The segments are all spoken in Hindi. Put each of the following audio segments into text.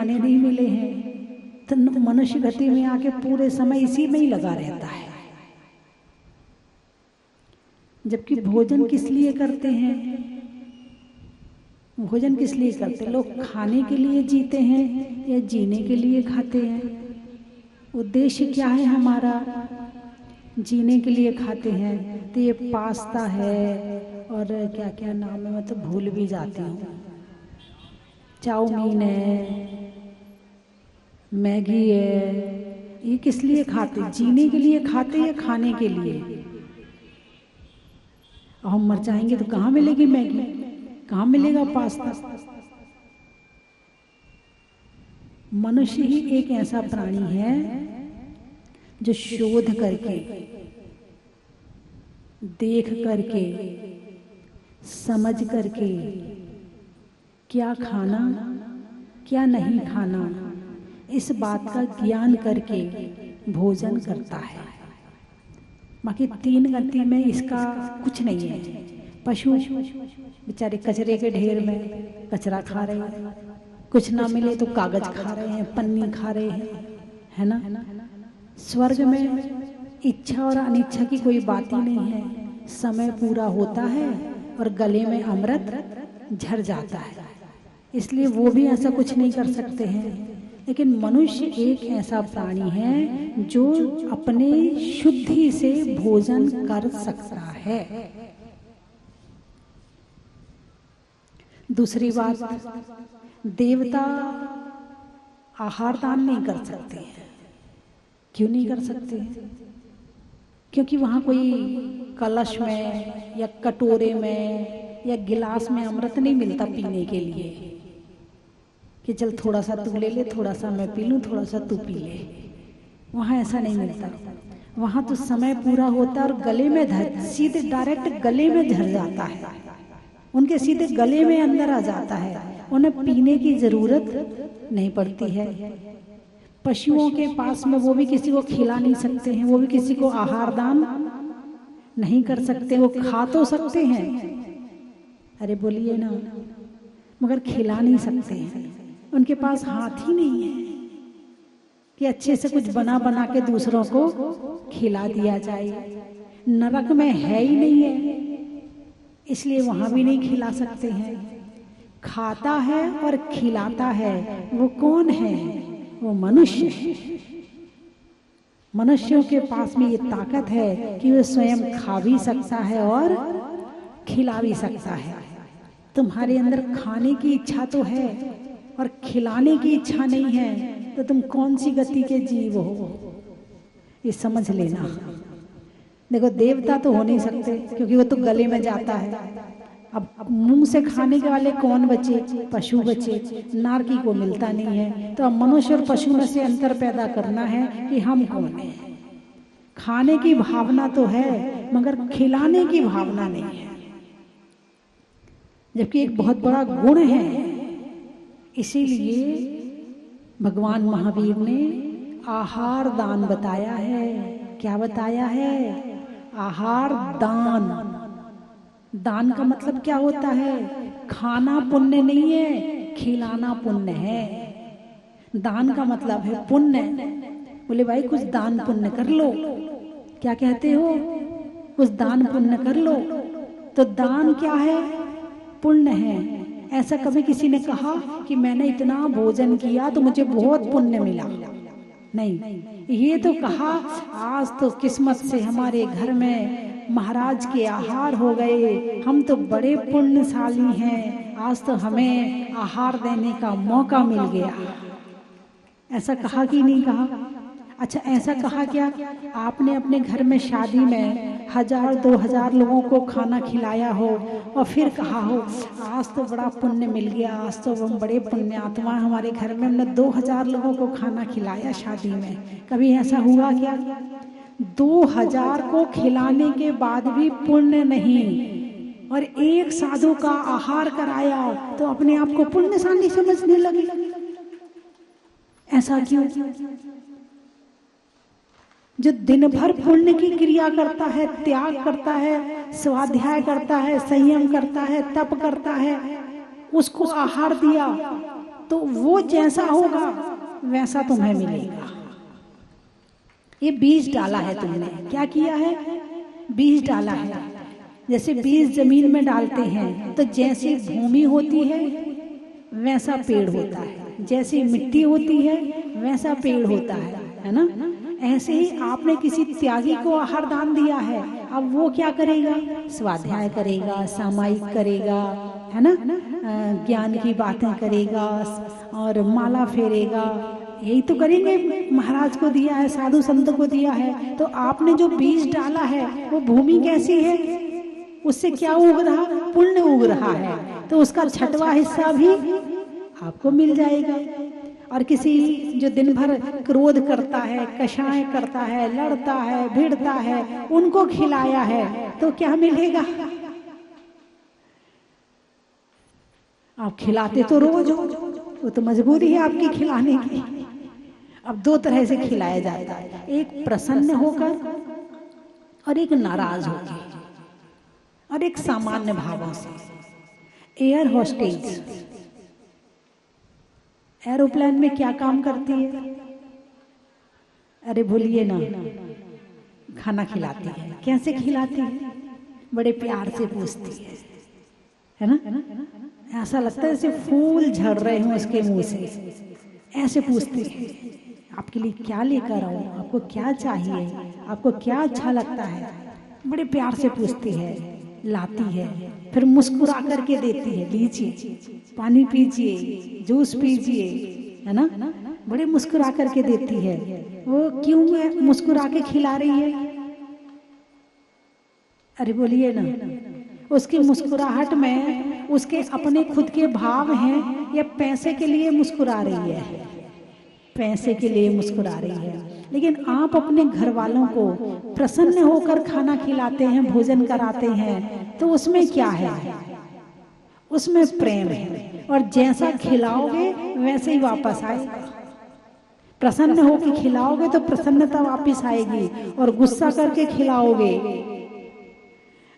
खाने नहीं मिले हैं, तो मनुष्य गति में आके पूरे समय इसी में ही लगा रहता है। जबकि भोजन किस लिए करते हैं? भोजन किस लिए करते हैं? लोग खाने के लिए जीते हैं या जीने के लिए खाते हैं? उद्देश्य क्या है हमारा? जीने के लिए खाते हैं। तो ये पास्ता है और क्या क्या नाम है, मैं तो भूल भी जाती हूँ, चाउमीन है, मैगी है, ये किस लिए खाते? जीने के लिए खाते या खाने के लिए? और हम मर जाएंगे तो कहाँ मिलेगी मैगी, कहाँ मिलेगा पास्ता? मनुष्य ही एक ऐसा प्राणी है जो शोध करके, देख करके, समझ करके, क्या खाना क्या नहीं खाना, इस बात का ज्ञान करके भोजन करता है। बाकी तीन गति में इसका कुछ नहीं है। पशु बेचारे कचरे के ढेर में कचरा खा रहे हैं, कुछ ना मिले तो कागज खा रहे हैं, पन्नी खा रहे हैं, है ना। स्वर्ग में इच्छा और अनिच्छा की कोई बात ही नहीं है। समय पूरा होता है और गले में अमृत झर जाता है, इसलिए वो भी ऐसा कुछ नहीं कर सकते हैं। लेकिन मनुष्य एक ऐसा प्राणी है जो अपने शुद्धि से भोजन कर सकता है। दूसरी बात, देवता आहार दान नहीं कर सकते हैं। क्यों नहीं कर सकते? क्योंकि वहां कोई कलश में या कटोरे में या गिलास में अमृत नहीं मिलता पीने के लिए कि चल थोड़ा सा तू ले ले, थोड़ा सा मैं पी लूं, थोड़ा सा तू पी ले। वहां ऐसा नहीं मिलता। वहां तो समय पूरा होता है और गले में सीधे डायरेक्ट गले में झर जाता है, उनके सीधे गले में अंदर आ जाता है, उन्हें पीने की जरूरत नहीं पड़ती है। पशुओं के पास में वो भी किसी को खिला नहीं सकते हैं, वो भी किसी को आहार दान नहीं कर सकते। वो खा तो सकते हैं, अरे बोलिए ना, मगर खिला नहीं सकते हैं। उनके पास हाथ ही नहीं है कि अच्छे से कुछ बना बना के दूसरों को खिला दिया जाए। नरक में है ही नहीं है, इसलिए वहां भी नहीं खिला सकते हैं। खाता है और खिलाता है वो कौन है? वो मनुष्य। मनुष्यों के पास में ये ताकत है कि वो स्वयं खा भी सकता है और खिला भी सकता है। तुम्हारे अंदर खाने की इच्छा तो है और खिलाने की इच्छा नहीं है, तो तुम कौन सी गति के जीव हो, ये समझ लेना। देखो, देवता तो हो नहीं सकते क्योंकि वो तो गले में जाता है। अब मुंह से खाने के वाले कौन बचे? पशु बचे, नारकी को मिलता नहीं है। तो अब मनुष्य और पशु में से अंतर पैदा करना है कि हम कौन हैं। खाने की भावना तो है मगर खिलाने की भावना नहीं है, जबकि एक बहुत बड़ा गुण है। इसीलिए भगवान महावीर ने आहार दान बताया है। क्या बताया है? आहार दान। दान का मतलब क्या होता है? खाना पुण्य नहीं है, खिलाना पुण्य है। दान का मतलब है पुण्य। बोले भाई कुछ दान पुण्य कर लो, क्या कहते हो? कुछ दान पुण्य कर लो। तो दान क्या है? पुण्य है। ऐसा कभी किसी ने कहा कि मैंने इतना भोजन किया तो मुझे बहुत पुण्य मिला? नहीं, ये तो कहा आज तो किस्मत से हमारे घर में महाराज के आहार हो गए, हम तो बड़े पुण्यशाली हैं, आज तो हमें आहार देने का मौका मिल गया। ऐसा कहा कि नहीं कहा? अच्छा, ऐसा कहा क्या? आपने अपने घर में शादी में 1000-2000 लोगों को खाना खिलाया हो और फिर कहा हो आज तो बड़ा पुण्य मिल गया, आज तो हम बड़े पुण्यात्मा, हमारे घर में हमने 2000 लोगों को खाना खिलाया शादी में। कभी ऐसा हुआ क्या? 2000 को खिलाने के बाद भी पुण्य नहीं और एक साधु का आहार कराया तो अपने आप को पुण्यशाली समझने लगे। ऐसा क्यों? जो दिन भर पुण्य की क्रिया करता है, त्याग करता है, स्वाध्याय करता है, संयम करता है, तप करता है, उसको आहार दिया तो वो जैसा होगा वैसा तुम्हें मिलेगा। ये बीज डाला है तुमने, क्या किया है? बीज डाला है। जैसे बीज जमीन में डालते हैं तो जैसी भूमि होती है वैसा पेड़ होता है, जैसी मिट्टी होती है वैसा पेड़ होता है ना? ऐसे ही आपने किसी त्यागी को आहार दान दिया है, अब वो क्या करेगा? स्वाध्याय करेगा, सामायिक करेगा, है ना, ज्ञान की बातें करेगा और माला फेरेगा, यही तो करेंगे। महाराज को दिया है, साधु संत को दिया है, तो आपने जो बीज डाला है वो भूमि कैसी है, उससे क्या उग रहा? पुण्य उग रहा है, तो उसका छठवां हिस्सा भी आपको मिल जाएगा। और किसी जो दिन भर क्रोध करता है, कषाय करता है, लड़ता है, भिड़ता है, उनको खिलाया है तो क्या मिलेगा? आप खिलाते तो रोज हो, वो तो मजबूरी है आपकी खिलाने की। अब दो तरह से खिलाया जाता है, एक प्रसन्न होकर और एक नाराज होकर और एक सामान्य भावों से। एयर होस्टेज एरोप्लेन में क्या काम करती है? अरे भूलिए ना, खाना खिलाती है। कैसे खिलाती है? बड़े प्यार से पूछती है ना? ऐसा लगता है जैसे फूल झड़ रहे हों उसके मुंह से, ऐसे पूछती है, आपके लिए क्या लेकर आऊं, आपको क्या चाहिए, आपको क्या अच्छा लगता है, बड़े प्यार से पूछती है, लाती है, फिर मुस्कुरा करके देती है, लीजिए पानी पीजिए, जूस पीजिए, है ना, बड़े मुस्कुरा करके देती है। वो क्यों मुस्कुरा के खिला रही है? अरे बोलिए ना, उसकी मुस्कुराहट में उसके अपने खुद के भाव हैं या पैसे के लिए मुस्कुरा रही है? पैसे के लिए मुस्कुरा रही है। लेकिन आप अपने घर वालों को प्रसन्न होकर खाना खिलाते हैं, भोजन कराते हैं, तो उसमें क्या है? उसमें प्रेम है, और जैसा खिलाओगे वैसे ही वापस आएगा। प्रसन्न होकर खिलाओगे तो प्रसन्नता वापस आएगी, और गुस्सा करके खिलाओगे,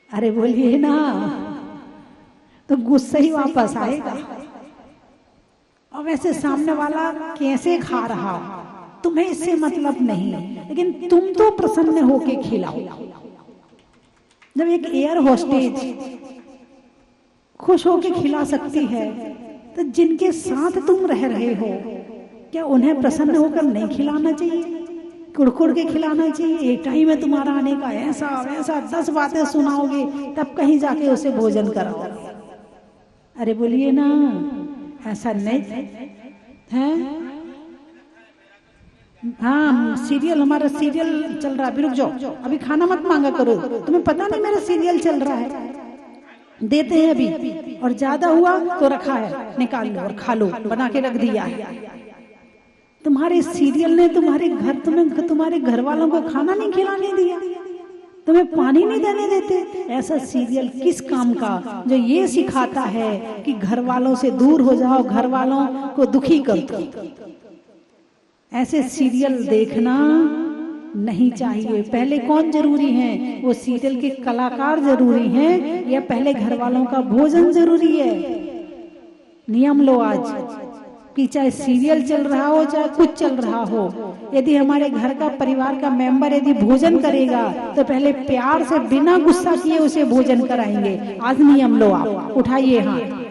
अरे बोलिए ना, तो गुस्सा ही वापस आएगा। और वैसे सामने वाला कैसे खा रहा तुम्हें इससे मतलब नहीं, लेकिन तुम तो प्रसन्न होके खिलाओ। जब एक एयर होस्टेज खुश होके खिला सकती है, तो जिनके साथ तुम रह रहे हो क्या उन्हें प्रसन्न होकर नहीं खिलाना चाहिए? कुड़कुड़ के खिलाना चाहिए? एक टाइम में तुम्हारा आने का ऐसा वैसा 10 बातें सुनाओगे, तब कहीं जाके उसे भोजन कराओगे। अरे बोलिए ना, ऐसा नहीं है। हाँ, सीरियल, हमारा सीरियल चल रहा है, रुक जाओ, अभी खाना मत मांगा करो, तुम्हें पता नहीं मेरा सीरियल चल रहा है। देते हैं अभी, और ज्यादा हुआ तो रखा है, निकाल लो और खा लो, बना के रख दिया है। तुम्हारे सीरियल ने तुम्हारे घर वालों को खाना नहीं खिलाने दिया, तुम्हें पानी नहीं देने देते। ऐसा सीरियल किस काम का, जो ये सिखाता है कि घर वालों से दूर हो जाओ, घर वालों को दुखी कर दो। ऐसे सीरियल देखना नहीं चाहिए। पहले कौन जरूरी है? वो सीरियल के कलाकार जरूरी हैं, या पहले घर वालों का भोजन जरूरी है? नियम लो आज कि चाहे सीरियल चल रहा हो, चाहे कुछ चल रहा हो, यदि हमारे घर का परिवार का मेंबर यदि भोजन करेगा तो पहले प्यार से बिना गुस्सा किए उसे भोजन कराएंगे। आज नियम लो आप, उठाइए हाथ।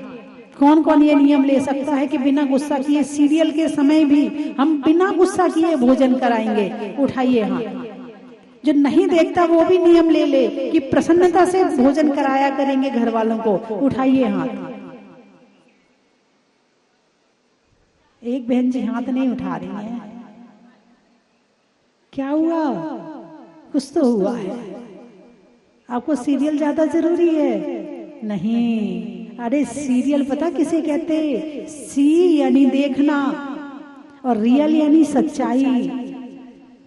कौन कौन ये नियम ले सकता है कि बिना गुस्सा किए सीरियल के समय भी हम बिना गुस्सा किए भोजन कराएंगे? उठाइए हाथ। जो नहीं देखता वो भी नियम ले ले कि प्रसन्नता से भोजन कराया करेंगे घर वालों को। उठाइए हाथ। एक बहन जी हाथ नहीं उठा रही है, क्या हुआ? कुछ तो हुआ है। आपको सीरियल ज्यादा जरूरी है? नहीं, अरे सीरियल पता किसे कहते? सी यानी देखना, और रियल यानी सच्चाई।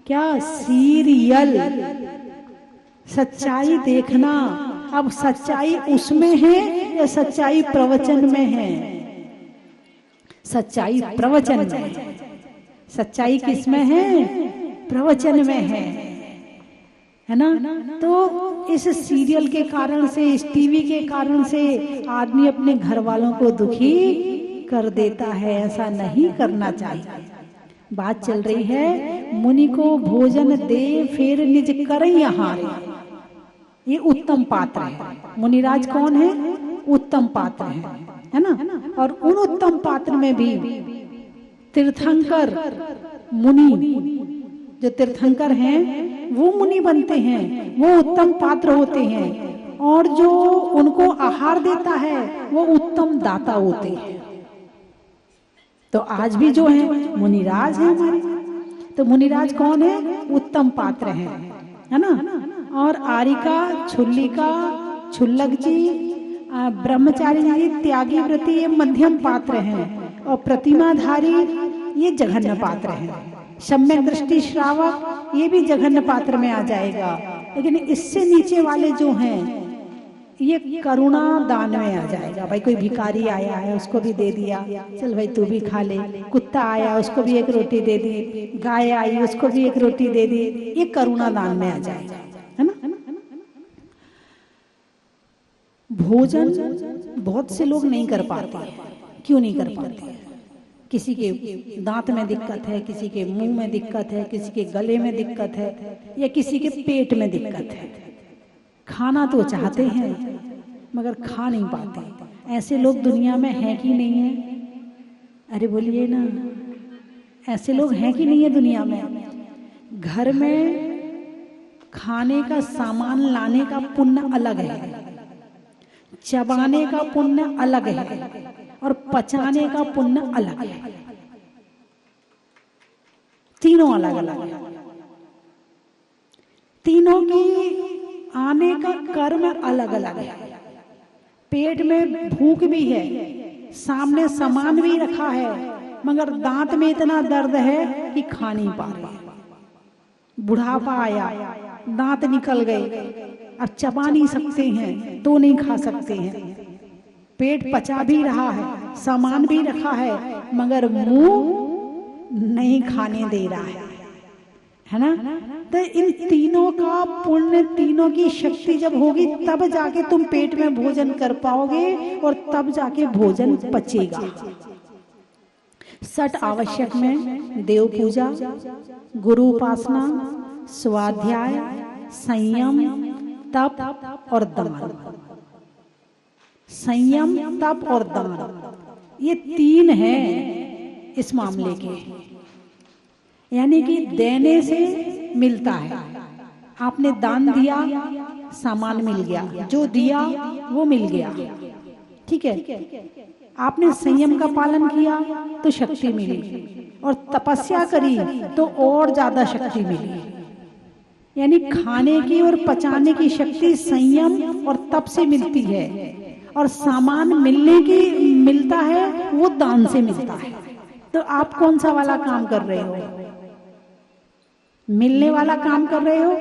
क्या? सीरियल, सच्चाई देखना। अब सच्चाई उसमें है या सच्चाई प्रवचन में है? सच्चाई प्रवचन में है। सच्चाई किसमें है? प्रवचन में है ना? तो इस सीरियल के कारण से, इस टीवी के कारण से आदमी अपने घर वालों को दुखी कर देता है, ऐसा नहीं करना चाहिए। बात चल रही है मुनि को भोजन दे फिर निज करई आहार, ये उत्तम पात्र है। मुनिराज कौन है? उत्तम पात्र है ना। और उन उत्तम पात्र में भी तीर्थंकर मुनि, जो तीर्थंकर हैं वो मुनि बनते हैं, वो उत्तम पात्र होते हैं। और जो उनको आहार देता है वो उत्तम दाता होते हैं। तो आज भी जो है मुनिराज है हमारे। तो मुनिराज कौन है? उत्तम पात्र है ना। और आरिका, छुल्लिका, छुल्लक जी, ब्रह्मचारी जी, त्यागी व्रती ये मध्यम पात्र हैं। और प्रतिमाधारी ये जघन्य पात्र हैं। सम्यक दृष्टि श्रावक ये भी जघन्य पात्र में आ जाएगा। लेकिन इससे नीचे वाले जो हैं ये करुणा दान में आ जाएगा। भाई कोई भिखारी आया है उसको भी दे दिया, चल भाई तू भी खा ले। कुत्ता आया उसको भी एक रोटी दे दी, गाय आई उसको भी एक रोटी दे दी, ये करुणा दान में आ जाएगा, है ना। भोजन बहुत से लोग नहीं कर पाते। क्यों नहीं कर पाते? किसी के दांत में दिक्कत है, किसी के मुंह में दिक्कत है, किसी के गले में दिक्कत है, या किसी के पेट में दिक्कत है। खाना तो चाहते हैं मगर खा नहीं पाते। ऐसे लोग दुनिया में हैं कि नहीं है? अरे बोलिए ना, ऐसे लोग हैं कि नहीं है दुनिया में? घर में खाने का सामान लाने का पुण्य अलग है, चबाने का पुण्य अलग है, और पचाने का पुण्य अलग है। तीनों अलग अलग है। तीनों की आने का कर्म अलग अलग है। पेट में भूख भी है, सामने सामान भी रखा है, मगर दांत में इतना दर्द है कि खा नहीं पा रहे। बुढ़ापा आया, दांत निकल गए, और चबा नहीं सकते हैं तो नहीं खा सकते हैं। पेट पचा भी रहा है, सामान भी रखा है, मगर मुंह नहीं खाने दे रहा है ना। तो इन तीनों का पुण्य, तीनों की शक्ति जब होगी तब जाके तुम पेट में भोजन कर पाओगे, और तब जाके भोजन पचेगा। सठ आवश्यक में देव पूजा, गुरु उपासना, स्वाध्याय, संयम, तप और दान। संयम, तप और दान ये तीन हैं इस मामले के। यानी कि देने से मिलता है। आपने दान दिया, सामान मिल गया, जो दिया वो मिल गया, ठीक है। आपने संयम का पालन किया तो शक्ति मिली, और तपस्या करी तो और ज्यादा शक्ति मिली। यानी खाने की और पचाने की शक्ति संयम और तप से मिलती है, और सामान मिलता है वो दान से मिलता है। तो आप कौन सा वाला काम कर रहे हो? मिलने वाला काम कर रहे हो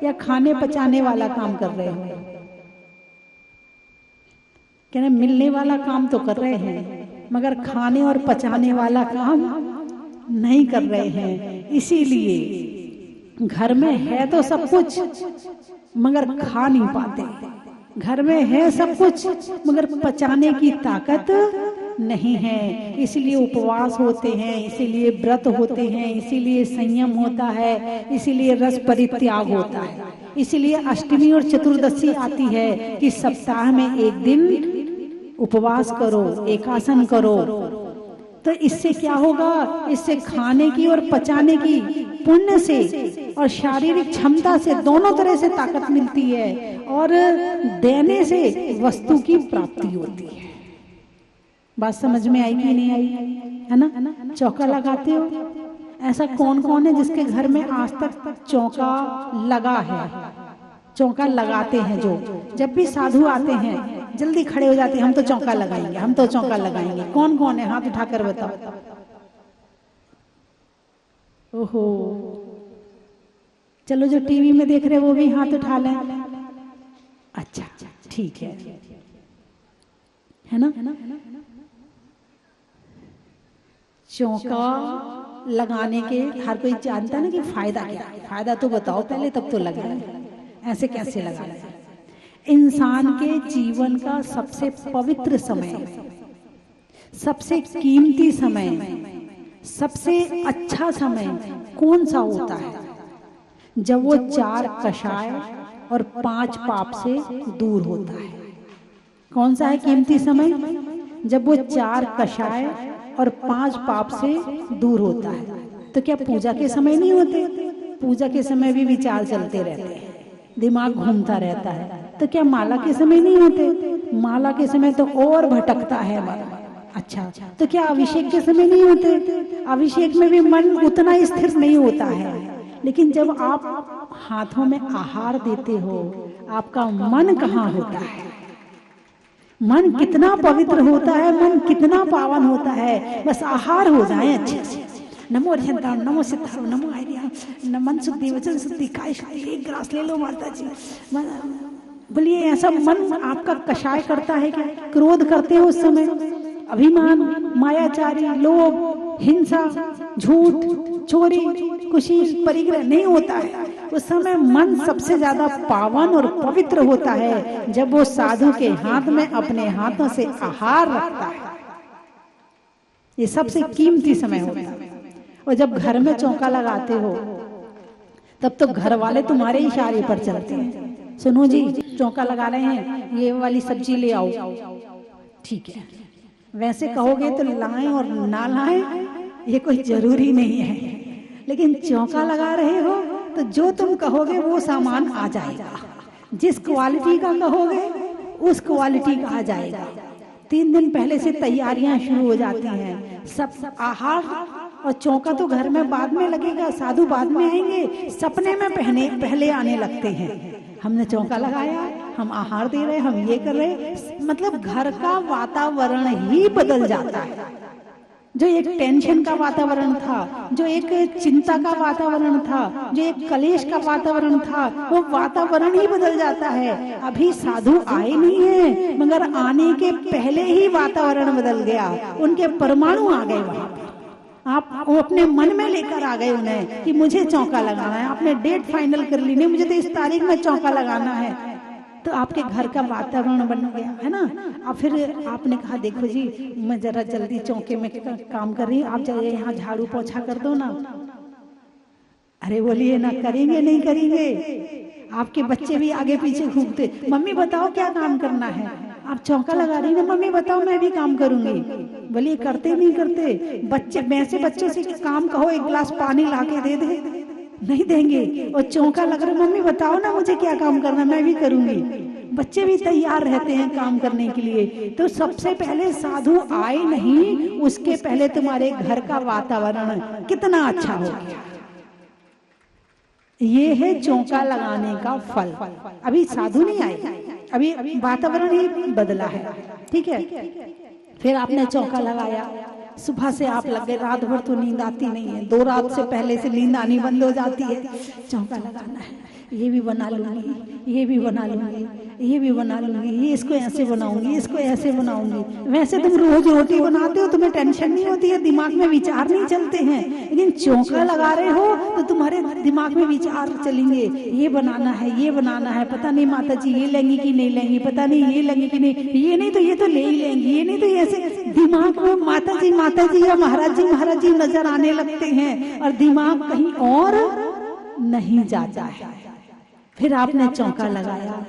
या खाने पचाने वाला काम कर रहे हो? कहने मिलने वाला काम तो कर रहे हैं, मगर खाने और पचाने वाला काम नहीं कर रहे हैं। इसीलिए घर में है तो सब कुछ मगर खा नहीं पाते। घर में है सब कुछ मगर पचाने की ताकत नहीं है। इसीलिए उपवास होते हैं, इसीलिए व्रत होते हैं, इसीलिए संयम होता है, इसीलिए रस परित्याग होता है। इसीलिए अष्टमी और चतुर्दशी आती है कि सप्ताह में एक दिन उपवास करो, एकासन करो। तो इससे क्या होगा? इससे खाने की और पचाने की पुण्य से और शारीरिक क्षमता से दोनों तरह से ताकत मिलती है, और देने से वस्तु की प्राप्ति होती है। बात समझ में आई कि नहीं आई? है ना। चौका लगाते हो? ऐसा कौन कौन है जिसके घर में आज तक चौका लगा है? चौका लगाते हैं जो, जब भी साधु आते हैं जल्दी खड़े हो जाते हैं, हम तो चौका लगाएंगे, हम तो चौका लगाएंगे। कौन कौन है? हाथ उठाकर बताओ। ओहो, चलो जो टीवी में देख रहे वो भी हाथ उठा लें। अच्छा ठीक है ना। चौका लगाने के हर कोई जानता है ना कि फायदा क्या है। फायदा तो बताओ पहले, तब तो लगाए। ऐसे कैसे लगाना? इंसान के जीवन का सबसे पवित्र समय, सबसे कीमती समय, सबसे अच्छा समय कौन सा होता है? जब वो 4 कषाय और 5 पाप से दूर होता है। कौन सा है कीमती समय? जब वो 4 कषाय और 5 पाप से दूर होता है। तो क्या पूजा के समय नहीं होते? पूजा के समय भी विचार चलते रहते हैं, दिमाग घूमता रहता है। तो क्या माला के समय नहीं होते? माला के समय तो और भटकता है मन। अच्छा, तो क्या अभिषेक के समय नहीं होते? अभिषेक में भी मन उतना स्थिर नहीं होता है। लेकिन जब आप हाथों में आहार देते हो, आपका मन कहाँ होता है? मन कितना पवित्र होता है, मन कितना पावन होता है। बस आहार हो जाए अच्छे से। नमो अर्हंताम, नमो सिद्धाम, नमो आर्याम, मन शुद्धि, वचन शुद्धि, काय शुद्धि। एक ग्लास ले लो माता जी। बोलिए, ऐसा मन आपका कषाय करता है क्या? क्रोध करते हो उस समय, अभिमान, मायाचारी, लोभ, हिंसा, झूठ, चोरी, कुशील, परिग्रह नहीं होता है। उस समय मन सबसे ज्यादा पावन और पवित्र होता है जब वो साधु के हाथ में अपने हाथों से आहार रखता है। ये सबसे कीमती समय होता है। और जब घर में चौका लगाते हो तब तो घर वाले तुम्हारे इशारे पर चलते हैं। सुनो जी, चौका लगा रहे हैं, ये वाली सब्जी ले आओ। ठीक है, वैसे कहोगे तो लाएं और ना लाएं ये कोई जरूरी नहीं है। लेकिन चौका लगा रहे हो तो जो तुम कहोगे वो सामान आ जाएगा। जिस क्वालिटी का कहोगे उस क्वालिटी का आ जाएगा। 3 दिन पहले से तैयारियां शुरू हो जाती हैं। सब आहार और चौका तो घर में बाद में लगेगा, साधु बाद में आएंगे। सपने में पहले आने लगते हैं। हमने चौका लगाया, हम आहार दे रहे, हम ये कर रहे, मतलब घर का वातावरण ही बदल जाता है। जो एक टेंशन का वातावरण था, जो एक चिंता का वातावरण था, जो एक कलेश का वातावरण था, वो वातावरण ही बदल जाता है। अभी साधु आए नहीं है, मगर आने के पहले ही वातावरण बदल गया। उनके परमाणु आ गए वहां पर। आप वो अपने मन में लेकर आ गए उन्हें कि मुझे चौका लगाना है। आपने डेट फाइनल कर ली, नहीं मुझे तो इस तारीख में चौका लगाना है। तो आपके घर का वातावरण बन गया है ना। अब फिर आपने कहा, देखो जी मैं जरा जल्दी चौके में काम कर रही हूँ, आप जाइए यहाँ झाड़ू पोछा कर दो ना। अरे बोलिए ना, करेंगे नहीं करेंगे। आपके बच्चे भी आगे पीछे घूमते, मम्मी बताओ क्या काम करना है। आप चौका लगा रही ना, मम्मी बताओ मैं भी काम करूंगी। बोलिए करते नहीं करते। बच्चे वैसे बच्चों से काम कहो एक गिलास पानी ला के दे दे, नहीं देंगे। और चौका लग रहा, मम्मी बताओ ना मुझे क्या काम करना, मैं भी करूंगी। बच्चे भी तैयार रहते हैं काम करने के लिए। तो सबसे पहले साधु आए नहीं, उसके पहले तुम्हारे घर का वातावरण कितना अच्छा हो गया। ये है चौका लगाने का फल। अभी साधु नहीं आए, अभी वातावरण ही बदला है। ठीक है, फिर आपने चौका लगाया, सुबह से आप लग गए, रात भर तो नींद आती नहीं है, 2 रात से पहले से नींद आनी बंद हो जाती है। चौका लगाना है, ये भी बना लूंगी, ये भी बना लूंगी, ये भी बना लूंगी, ये इसको ऐसे बनाऊंगी, इसको ऐसे बनाऊंगी। वैसे तुम रोज रोटी बनाते हो, तुम्हें टेंशन नहीं होती है, दिमाग में विचार नहीं चलते हैं। लेकिन चौका लगा रहे हो तो तुम्हारे दिमाग में विचार चलेंगे, ये बनाना है, ये बनाना है, पता नहीं माता जी ये लेंगी कि नहीं लेंगी, पता नहीं ये लेंगी कि नहीं, ये नहीं तो ये तो ले ही लेंगी, ये नहीं तो ऐसे दिमाग में माता जी या महाराज जी नजर आने लगते हैं और दिमाग कहीं और नहीं जाता है। फिर आपने चौका लगाया।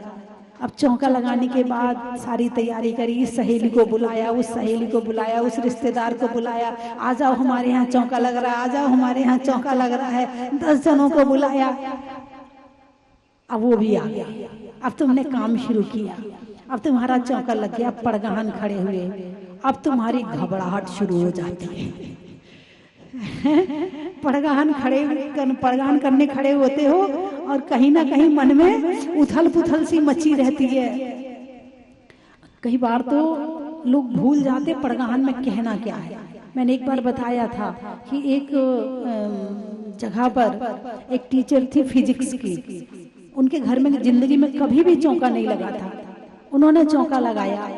अब चौका लगाने के बाद सारी तैयारी करी, इस सहेली को बुलाया, उस सहेली को बुलाया, उस रिश्तेदार को बुलाया, आ जाओ हमारे यहाँ चौका लग रहा है, आ जाओ हमारे यहाँ चौका लग रहा है। 10 जनों को बुलाया। अब वो भी आ गया। अब तुमने काम शुरू किया, अब तुम्हारा चौका लग गया, पड़गान खड़े हुए। अब तुम्हारी घबराहट शुरू हो जाती है। पड़गान करने खड़े होते हो और कहीं ना कहीं मन में उथल पुथल सी मची रहती है। कई बार तो लोग भूल जाते पड़गान में कहना क्या है। मैंने एक बार बताया था कि एक जगह पर एक टीचर थी फिजिक्स की, उनके घर में जिंदगी में कभी भी चौका नहीं लगा था। उन्होंने चौका लगाया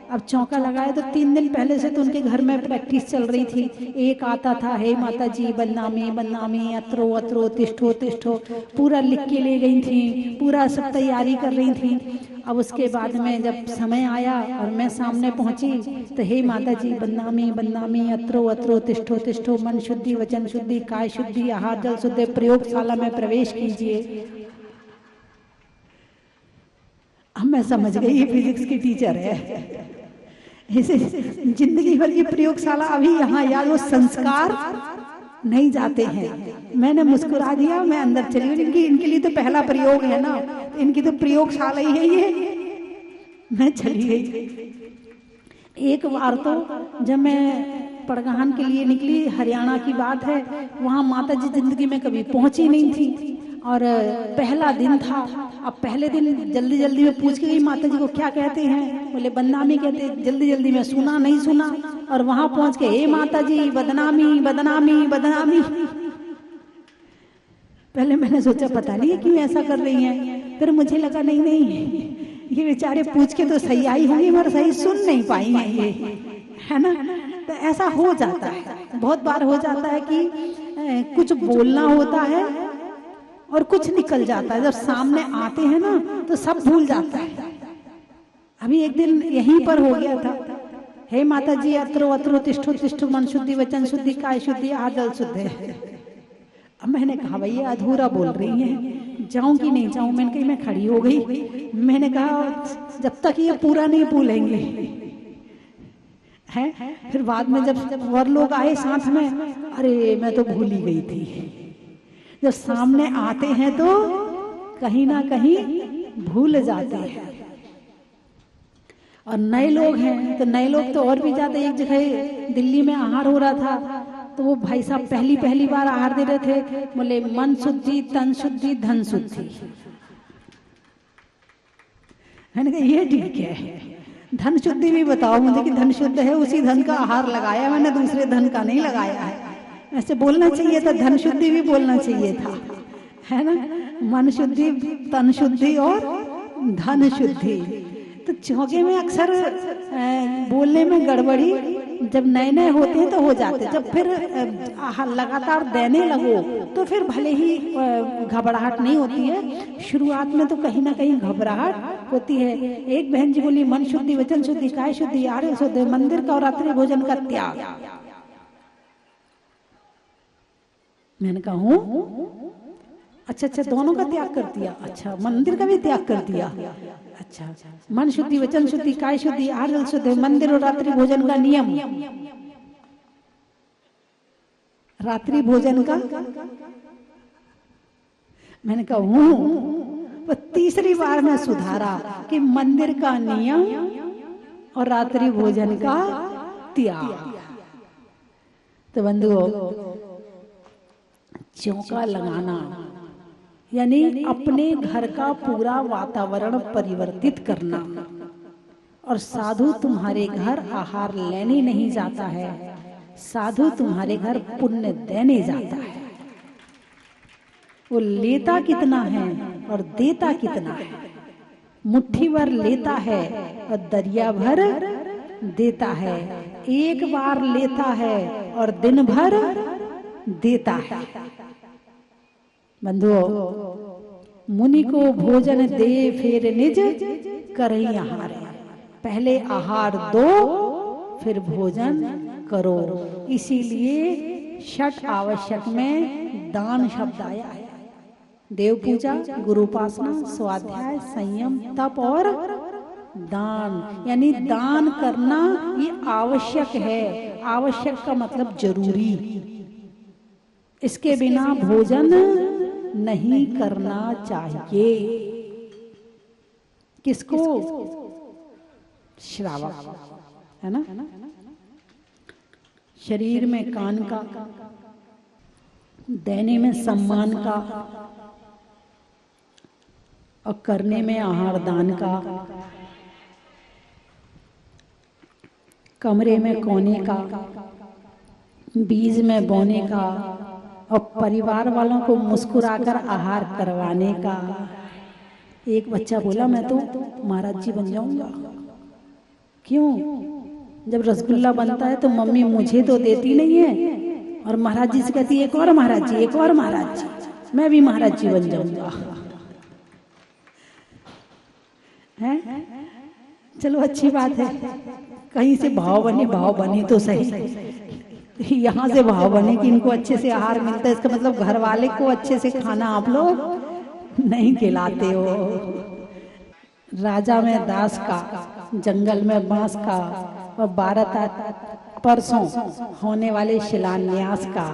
अब चौका लगाए तो 3 दिन पहले से तो उनके घर में प्रैक्टिस चल रही थी। एक आता था, हे माता जी बदनामी बदनामी, अत्रो अत्रो, तिष्ठो तिष्ठो, पूरा लिख के ले गई थी, पूरा सब तैयारी कर रही थी। अब उसके बाद में जब समय आया और मैं सामने पहुंची तो हे माता जी बदनामी बदनामी, अत्रो अत्रो, तिष्ठो तिष्ठो, मन शुद्धि, वचन शुद्धि, काय शुद्धि, आहार जल शुद्धि, प्रयोगशाला में प्रवेश कीजिए। अब मैं समझ गई ये फिजिक्स की टीचर है। इसे जिंदगी भर की प्रयोगशाला अभी यहाँ याद, वो संस्कार नहीं जाते हैं। मैंने मुस्कुरा दिया, मैं अंदर चली गई। इनके लिए तो पहला प्रयोग है ना, इनकी तो प्रयोगशाला ही है ये। मैं चली गई। एक बार तो जब मैं पड़गहान के लिए निकली, हरियाणा की बात है, वहाँ माता जी जिंदगी में कभी पहुंची नहीं थी और पहला दिन था। अब पहले दिन जल्दी जल्दी में पूछ के गई माता जी को क्या कहते हैं, बोले बदनामी कहते। जल्दी जल्दी में सुना नहीं सुना और वहां पहुंच के हे माता जी बदनामी बदनामी बदनामी। पहले मैंने सोचा पता नहीं क्यों ऐसा कर रही हैं, फिर मुझे लगा नहीं नहीं ये बेचारे पूछ के तो सही आई होंगी मगर सही सुन नहीं पाई हैं ये, है ना। तो ऐसा हो जाता है, बहुत बार हो जाता है कि कुछ बोलना होता है और कुछ निकल जाता है। जब सामने आते हैं ना तो सब भूल जाता है। अभी एक दिन यहीं पर हो गया था, हे माता जी अत्रो अत्रो, तिष्ठो तिष्ठो, मन शुद्धि, वचन शुद्धि, काय शुद्धि, आहार जल शुद्धि। अब मैंने कहा भैया अधूरा बोल रही हैं, जाऊं कि नहीं जाऊं। मैंने कही मैं खड़ी हो गई। मैंने कहा जब तक ये पूरा नहीं भूलेंगे है। फिर बाद में जब और लोग आए साथ में, अरे मैं तो भूल ही गई थी। जब सामने आते हैं तो कहीं ना कहीं भूल जाते हैं। और नए लोग हैं तो नए लोग तो और भी ज्यादा। एक जगह दिल्ली में आहार हो रहा था तो वो भाई साहब पहली बार आहार दे रहे थे, बोले मन शुद्धि, तन शुद्धि, धन शुद्धि। मैंने कहा ये ठीक है, धन शुद्धि भी बताओ मुझे कि धन शुद्ध है, उसी धन का आहार लगाया मैंने, दूसरे धन का नहीं लगाया है। ऐसे बोलना चाहिए था, धन शुद्धि भी बोलना चाहिए था, है ना। मन शुद्धि, तन शुद्धि और धन शुद्धि। तो चौके में अक्सर बोलने में गड़बड़ी जब नए नए होते हैं तो हो जाते, जब फिर लगातार देने लगो तो फिर भले ही घबराहट नहीं होती है। शुरुआत में तो कहीं ना कहीं घबराहट होती है। एक बहन जी बोली मन शुद्धि, वचन शुद्धि, काय शुद्धि, आहार शुद्धि, मंदिर का और रात्रि भोजन का त्याग। मैंने कहा हूँ, अच्छा दोनों का त्याग कर दिया। अच्छा मंदिर का भी त्याग कर दिया। अच्छा मन शुद्धि, वचन शुद्धि, काय शुद्धि, आहार जल शुद्धि, मंदिर और रात्रि भोजन का नियम। रात्रि भोजन का मैंने कहा हूँ। तो तीसरी बार मैं सुधारा कि मंदिर का नियम और रात्रि भोजन का त्याग। तो बंधुओं, चौका लगाना यानी अपने घर का पूरा वातावरण परिवर्तित करना। और साधु तुम्हारे घर आहार लेने नहीं जाता है, साधु तुम्हारे घर पुण्य देने जाता है। वो लेता कितना है और देता कितना है। मुट्ठी भर लेता है और दरिया भर देता है। एक बार लेता है और दिन भर देता है। बंधुओं, मुनि को भोजन दे फिर निज करई आहार। पहले आहार दो फिर भोजन करो। इसीलिए षट आवश्यक में दान शब्द आया है। देव पूजा, गुरुपासना, स्वाध्याय, संयम, तप और दान। यानी दान करना ये आवश्यक है। आवश्यक का मतलब जरूरी। इसके बिना भोजन नहीं करना चाहिए। किसको? श्रावक, है ना। शरीर में कान का, देने में सम्मान का और करने में आहार दान का, कमरे में कोने का, बीज में बोने का और परिवार वालों को मुस्कुराकर आहार करवाने का। एक बच्चा बोला मैं तो महाराज जी बन जाऊंगा। क्यों? जब रसगुल्ला बनता है तो मम्मी मुझे तो देती नहीं है, और महाराज जी से कहती है एक और महाराज जी, एक और महाराज जी, मैं भी महाराज जी बन जाऊंगा। है? चलो अच्छी बात है, कहीं से भाव बने तो सही। यहाँ से भाव बने कि इनको अच्छे से आहार मिलता है, इसका मतलब घर वाले को अच्छे से खाना आप लोग नहीं खिलाते हो। राजा में दास का, जंगल में बांस का, और 12 परसों होने वाले शिलान्यास का,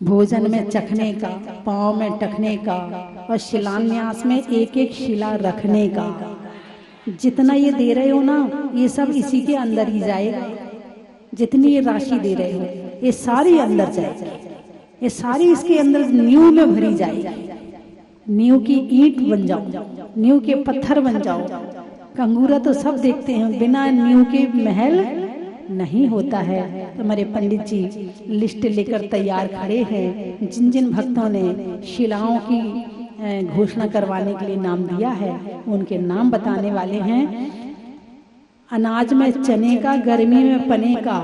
भोजन में चखने का, पांव में टखने का, और शिलान्यास में एक एक शिला रखने का। जितना ये दे रहे हो ना, ये सब इसी के अंदर ही जाएगा। जितनी ये राशि दे रहे हो, ये सारी अंदर जाएगी, ये सारी इसके अंदर नींव में भरी जाएगी। नींव की ईंट बन जाओ, नींव के पत्थर बन जाओ। कंगूरा तो सब देखते हैं, बिना नींव के महल नहीं होता है। तो हमारे पंडित जी लिस्ट लेकर तैयार खड़े हैं। जिन जिन भक्तों ने शिलाओं की घोषणा करवाने के लिए नाम दिया है, उनके नाम बताने वाले हैं। अनाज में चने का, गर्मी में पने का,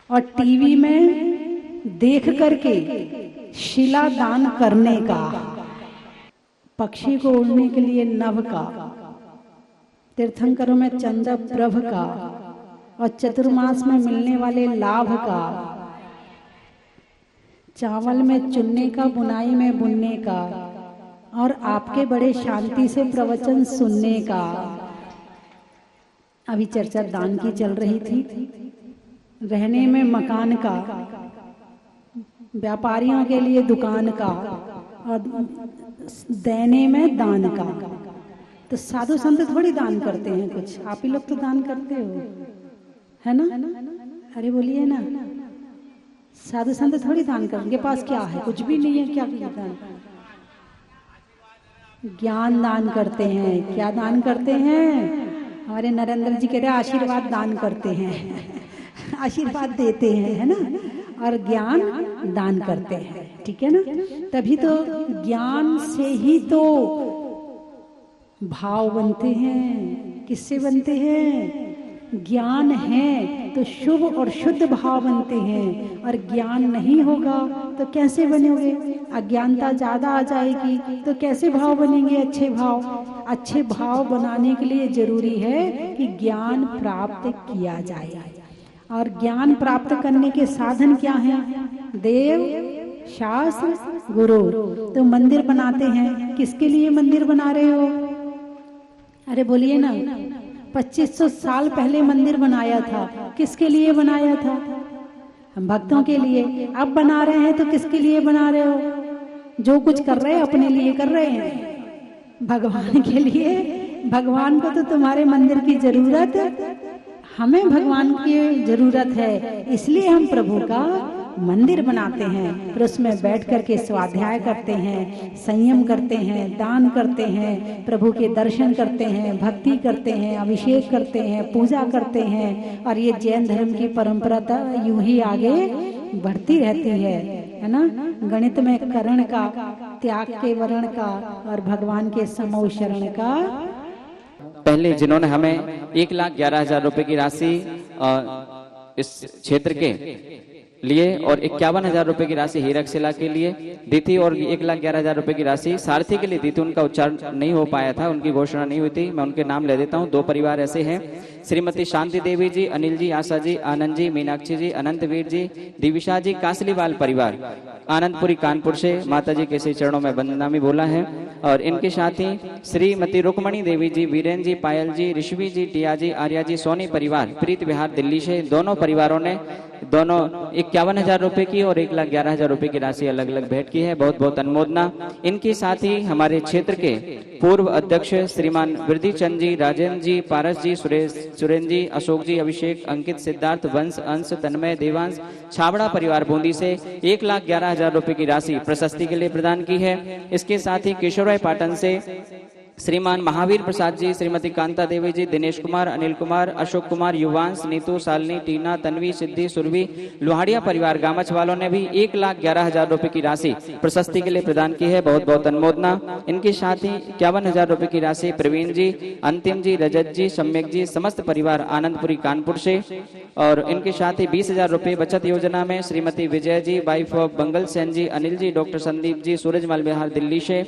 और टीवी में देख करके शिला दान करने का, पक्षी को उड़ने के लिए नभ का, तीर्थंकरों में चंद्र प्रभ का, और चतुर्मास में मिलने वाले लाभ का, चावल में चुनने का, बुनाई में बुनने का, और आपके बड़े शांति से प्रवचन सुनने का। अभी चर्चा दान की चल रही थी। रहने में मकान का, व्यापारियों के लिए दुकान का, और देने में दान का। तो साधु संत थोड़ी दान करते हैं कुछ, आप ही लोग तो दान करते हो, है ना? अरे बोलिए ना, साधु संत थोड़ी दान कर, उनके पास क्या है? कुछ भी नहीं है। क्या दान? ज्ञान दान करते हैं। क्या दान करते हैं? हमारे नरेंद्र जी कह रहे आशीर्वाद दान करते हैं। आशीर्वाद देते हैं, है ना, और ज्ञान दान करते हैं। ठीक है ना? तभी तो ज्ञान से ही तो भाव बनते हैं। किससे बनते हैं? ज्ञान है तो शुभ और शुद्ध भाव बनते हैं, और ज्ञान नहीं होगा तो कैसे बनेंगे? अज्ञानता ज्यादा आ जाएगी तो कैसे भाव बनेंगे? अच्छे भाव। अच्छे भाव बनाने के लिए जरूरी है कि ज्ञान प्राप्त किया जाए, और ज्ञान प्राप्त करने के साधन क्या हैं? देव, शास्त्र, गुरु। तो मंदिर बनाते हैं, किसके लिए मंदिर बना रहे हो? अरे बोलिए ना, 2500 साल पहले मंदिर बनाया था, किसके लिए बनाया था? हम भक्तों के लिए। अब बना रहे हैं तो किसके लिए बना रहे हो? जो कुछ कर रहे हैं अपने लिए कर रहे हैं, भगवान के लिए। भगवान को तो तुम्हारे मंदिर की जरूरत, हमें भगवान की जरूरत है, इसलिए हम प्रभु का मंदिर बनाते हैं। फिर उसमें बैठ करके स्वाध्याय करते हैं, संयम करते हैं, दान करते हैं, प्रभु के दर्शन करते हैं, भक्ति करते हैं, अभिषेक करते हैं, पूजा करते हैं। और ये जैन धर्म की परंपरा यूं ही आगे बढ़ती रहती है ना? गणित में करण का, त्याग के वर्ण का, और भगवान के समो शरण का। पहले जिन्होंने हमें 1,11,000 रुपए की राशि इस क्षेत्र के लिए और 51,000 रुपए की राशि हीरक शिला के लिए दी थी, और 1,11,000 रुपए की राशि सारथी के लिए दी थी। उनका उच्चारण नहीं हो पाया था, उनकी घोषणा नहीं हुई थी। मैं उनके नाम ले देता हूँ। 2 परिवार ऐसे हैं, श्रीमती शांति देवी जी, अनिल जी, आशा जी, आनंद जी, मीनाक्षी जी, अनंतवीर जी, दिविशा जी, कासलीवाल परिवार आनंदपुरी कानपुर से माता जी के श्री चरणों में वंदनामी बोला है। और इनके साथ ही श्रीमती रुक्मणी देवी जी, वीरेन जी, पायल जी, ऋषि जी, टिया जी, आर्या जी, सोनी परिवार प्रीत विहार दिल्ली से। दोनों परिवारों ने 51,000 रुपए की और 1,11,000 रुपए की राशि अलग अलग भेंट की है। बहुत बहुत अनुमोदना। इनके साथ ही हमारे क्षेत्र के पूर्व अध्यक्ष श्रीमान वृद्धि चंद जी, राजेंद्र जी, पारस जी, सुरेंद्र जी, अशोक जी, अभिषेक, अंकित, सिद्धार्थ, वंश, अंश, तन्मय, देवांश, छाबड़ा परिवार बूंदी से 1,11,000 रुपए की राशि प्रशस्ति के लिए प्रदान की है। इसके साथ ही किशोर पाटन से श्रीमान महावीर प्रसाद जी, श्रीमती कांता देवी जी, दिनेश कुमार, अनिल कुमार, अशोक कुमार, युवांश, नीतू, शालिनी, टीना, तन्वी, सिद्धि, सुरभि, लोहाड़िया परिवार गामच वालों ने भी 1,11,000 रुपए की राशि प्रशस्ति के लिए प्रदान की है। बहुत बहुत अनुमोदना। इनके साथ ही 51,000 रुपए की राशि प्रवीण जी, अंतिम जी, रजत जी, सम्यक जी, समस्त परिवार आनंदपुरी कानपुर से। और इनके साथ ही 20,000 रुपए बचत योजना में Shrimati Vijay ji, wife of Bangal Sen ji, Anil ji, doctor Sandeep ji, Surajmal Bihar Delhi से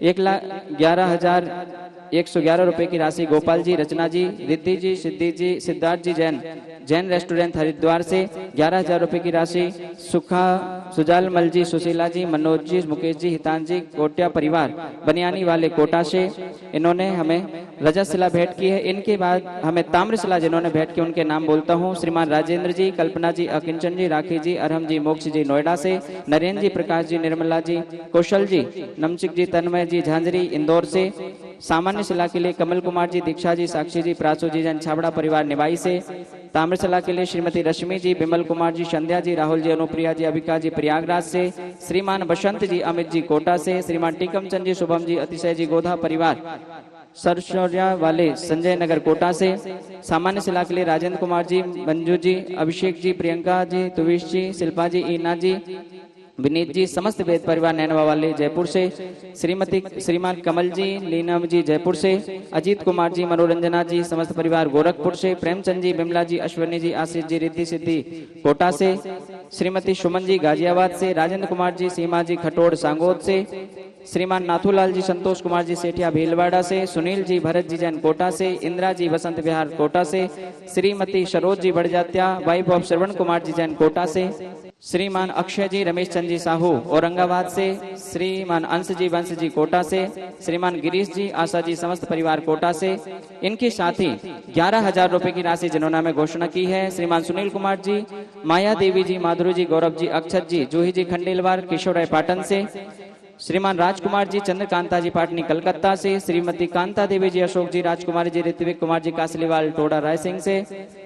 1,11,111 रुपए की राशि गोपाल जी, रचना जी, रिद्धि जी, सिद्धि जी, सिद्धार्थ जी, जैन रेस्टोरेंट हरिद्वार से 11,000 रुपए की राशि सुजालमल जी, सुशीला जी, मनोज जी, मुकेश जी, हितांश जी, कोटिया परिवार बनियानी वाले कोटा से इन्होंने हमें रजत शिला भेंट की है। इनके बाद हमें ताम्रशिला जिन्होंने भेंट की उनके नाम बोलता हूँ। श्रीमान राजेंद्र जी, कल्पना जी, अकिंचन जी, राखी जी, अरहम जी, मोक्ष जी नोएडा से, नरेंद्र जी, प्रकाश जी, निर्मला जी, कौशल जी, नमचिक जी, तन्मय जी, झांझरी इंदौर से। सामान्य शिला के लिए कमल कुमार जी, दीक्षा जी, साक्षी जी, प्राचो जी, जन छाबड़ा परिवार निवाई से। ताम्रशिला के लिए श्रीमती रश्मि जी, बिमल कुमार जी, संध्या जी, राहुल जी, अनुप्रिया जी, अभिका जी, प्रयागराज से। श्रीमान बसंत जी, अमित जी, कोटा से। श्रीमान टीकमचंद जी, शुभम जी, अतिशय जी, गोधा परिवार सरसौरिया वाले संजय नगर कोटा से। सामान्य शिला के लिए राजेंद्र कुमार जी, मंजू जी, अभिषेक जी, प्रियंका जी, तुविश जी, शिल्पा जी, ईना जी, विनीत जी, समस्त वेद परिवार नैनवा वाले जयपुर से। श्रीमान कमल जी, लीना जी, जयपुर से। अजीत कुमार जी, मनोरंजना जी, समस्त परिवार गोरखपुर से। प्रेमचंद जी, बिमला जी, अश्विनी जी, आशीष जी, रिद्धि सिद्धि कोटा से। श्रीमती सुमन जी, गाजियाबाद से। राजेंद्र कुमार जी, सीमा जी, खटोड़ सांगोद से। श्रीमान नाथूलाल जी, संतोष कुमार जी, सेठिया भीलवाड़ा से। सुनील जी, भरत जी, जैन कोटा से। इंदिरा जी, बसंत विहार कोटा से। श्रीमती सरोज जी, बड़जात्या, वाइफ ऑफ श्रवण कुमार जी, जैन कोटा से। श्रीमान अक्षय जी, रमेश चंद जी साहू औरंगाबाद से। श्रीमान अंश जी, वंश जी, कोटा से। श्रीमान गिरीश जी, आशा जी, समस्त परिवार कोटा से। इनके साथ ही 11,000 रुपए की राशि जिन्होंने हमें घोषणा की है। श्रीमान सुनील कुमार जी, माया देवी जी, माधुरी जी, गौरव जी, अक्षत जी, जूही जी, खंडेलवार किशोर पाटन से। श्रीमान राजकुमार जी, चंद्रकांता जी, पाटनी कलकत्ता से। श्रीमती कांता देवी जी, अशोक जी, राजकुमार जी, ऋत्विक कुमार जी, कासलीवाल टोडा रायसिंह से।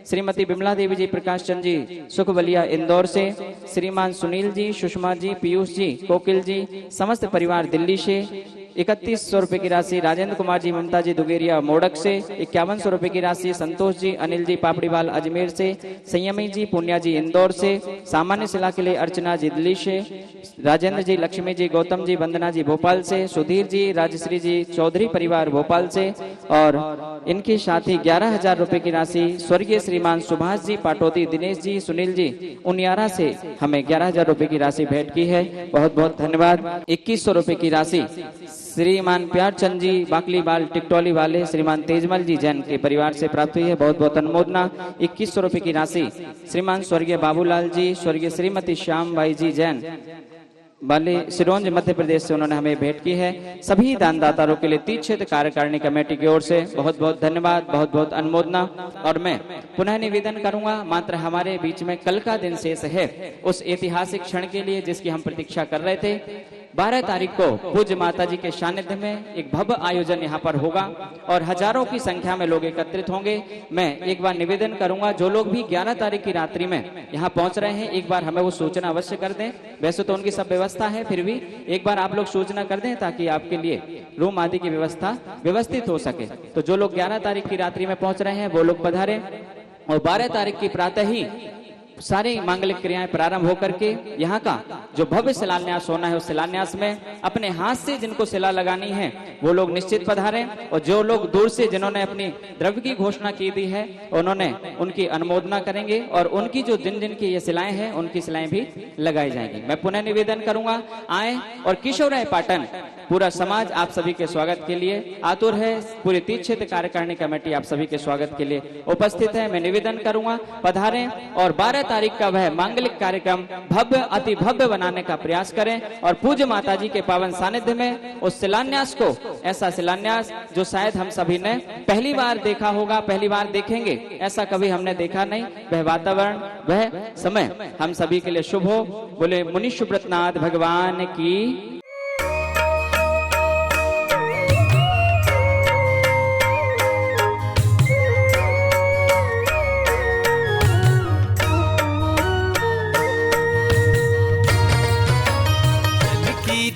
श्रीमती बिमला देवी जी, प्रकाश चंद जी, सुखबलिया इंदौर से। श्रीमान सुनील जी, सुषमा जी, पीयूष जी, कोकिल जी, समस्त परिवार दिल्ली से। 3100 रुपए की राशि राजेंद्र कुमार जी, ममता जी, दुगेरिया मोड़क से। 5100 रुपए की राशि संतोष जी, अनिल जी, पापड़ीवाल अजमेर से। संयमी जी, पुण्या जी, इंदौर से। सामान्य शिला के लिए अर्चना जी, दिल्ली से। राजेंद्र जी, लक्ष्मी जी, गौतम जी, वंदना जी, भोपाल से। सुधीर जी, राजश्री जी, चौधरी परिवार भोपाल से। और इनके साथ ही 11,000 रुपए की राशि स्वर्गीय श्रीमान सुभाष जी, पाटोती, दिनेश जी, सुनील जी, उनियारा से हमें 11,000 रुपए की राशि भेंट की है। बहुत बहुत धन्यवाद। 2100 रुपए की राशि श्रीमान प्यारचंद जी, बाकलीवाल टिकटोली वाले, श्रीमान तेजमल जी, जैन के परिवार से प्राप्त हुई है। बहुत बहुत अनुमोदना। 2100 रुपए की राशि श्रीमान स्वर्गीय बाबूलाल जी, स्वर्गीय श्रीमती श्याम बाई जी, जैन वाले सिरोंज मध्य प्रदेश से उन्होंने हमें भेंट की है। सभी दानदाताओं के लिए तीर्थ क्षेत्र कार्यकारिणी कमेटी की ओर से बहुत बहुत धन्यवाद, बहुत बहुत अनुमोदना। और मैं पुनः निवेदन करूंगा, मात्र हमारे बीच में कल का दिन शेष है उस ऐतिहासिक क्षण के लिए जिसकी हम प्रतीक्षा कर रहे थे। 12 तारीख को पूज्य माता जी के सानिध्य में एक भव्य आयोजन यहाँ पर होगा और हजारों की संख्या में लोग एकत्रित होंगे। मैं एक बार निवेदन करूंगा, जो लोग भी 11 तारीख की रात्रि में यहाँ पहुंच रहे हैं, एक बार हमें वो सूचना अवश्य कर दें। वैसे तो उनकी सब व्यवस्था है, फिर भी एक बार आप लोग सूचना कर दें ताकि आपके लिए रूम आदि की व्यवस्था व्यवस्थित हो सके। तो जो लोग 11 तारीख की रात्रि में पहुंच रहे हैं वो लोग पधारें। और 12 तारीख की प्रातः ही सारी मांगलिक क्रियाएं प्रारंभ होकर के यहाँ का जो भव्य शिलान्यास होना है उस शिलान्यास में अपने हाथ से जिनको शिला लगानी है वो लोग निश्चित पधारें। और जो लोग दूर से जिन्होंने अपनी द्रव्य की घोषणा की दी है उन्होंने उनकी अनुमोदना करेंगे और उनकी जो जिन जिन की ये शिलाएं हैं उनकी शिलाएं भी लगाई जाएंगी। मैं पुनः निवेदन करूंगा, आए और किशोर पाटन पूरा समाज आप सभी के स्वागत के लिए आतुर है। पूरी तीर्थ क्षेत्र कार्यकारिणी कमेटी आप सभी के स्वागत के लिए उपस्थित है। मैं निवेदन करूंगा, पधारें और 12 तारीख का वह मांगलिक कार्यक्रम भव्य अति भव्य बनाने का प्रयास करें और पूज्य माता जी के पावन सानिध्य में उस शिलान्यास को, ऐसा शिलान्यास जो शायद हम सभी ने पहली बार देखा होगा, पहली बार देखेंगे, ऐसा कभी हमने देखा नहीं। वह वातावरण, वह समय हम सभी के लिए शुभ हो। बोले मुनि सुब्रतनाथ भगवान की।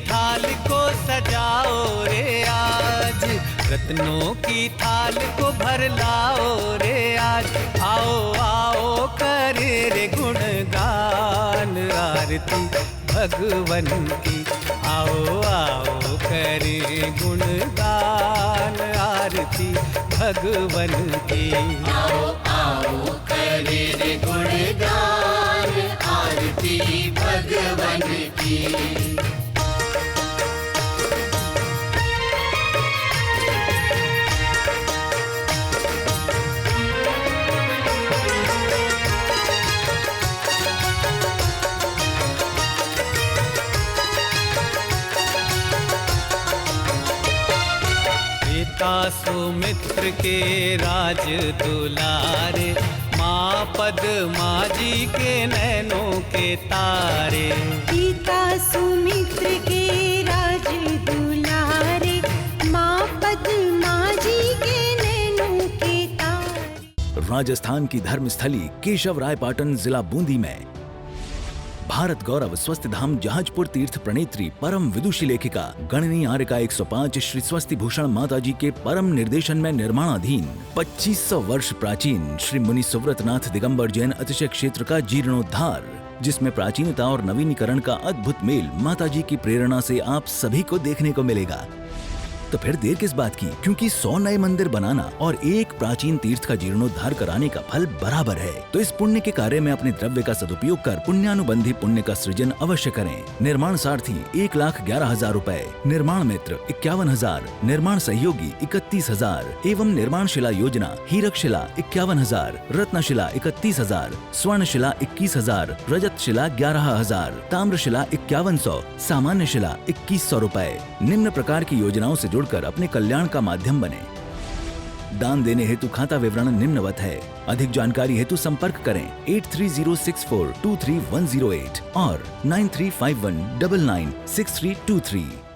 थाल को सजाओ रे आज, रत्नों की थाल को भर लाओ रे आज, आओ आओ करे रे गुणगान आरती भगवन की, आओ आओ करे गुणगान आरती भगवन की, आओ आओ करे रे गुणगान आरती भगवन की। पिता सुमित्र के राज दुलारे, माँ पद्मा जी के नैनों के तारे। पिता सुमित्र के राज दुलारे, माँ पद्मा जी के नैनों के तारे। राजस्थान की धर्मस्थली केशवरायपाटन जिला बूंदी में भारत गौरव स्वस्थ धाम जहाजपुर तीर्थ प्रणेत्री परम विदुषी लेखिका गणनी आर्यका 105 श्री स्वस्ति भूषण माता जी के परम निर्देशन में निर्माणाधीन 2500 वर्ष प्राचीन श्री मुनि सुव्रतनाथ दिगंबर जैन अतिशय क्षेत्र का जीर्णोद्धार, जिसमें प्राचीनता और नवीनीकरण का अद्भुत मेल माता जी की प्रेरणा से आप सभी को देखने को मिलेगा। तो फिर देर किस बात की, क्योंकि 100 नए मंदिर बनाना और एक प्राचीन तीर्थ का जीर्णोद्धार कराने का फल बराबर है। तो इस पुण्य के कार्य में अपने द्रव्य का सदुपयोग कर पुण्यानुबंधी पुण्य का सृजन अवश्य करें। निर्माण सारथी 1,11,000 रुपए, निर्माण मित्र 51,000, निर्माण सहयोगी 31,000 एवं निर्माण शिला योजना हीरक शिला 51,000, रत्न शिला 31,000, स्वर्ण शिला 21,000, रजत शिला 11,000, ताम्र शिला 5100, सामान्य शिला 2100 रुपए। निम्न प्रकार की योजनाओं से जुड़कर अपने कल्याण का माध्यम बने। दान देने हेतु खाता विवरण निम्नवत है। अधिक जानकारी हेतु संपर्क करें 8306423108 और 9351996323।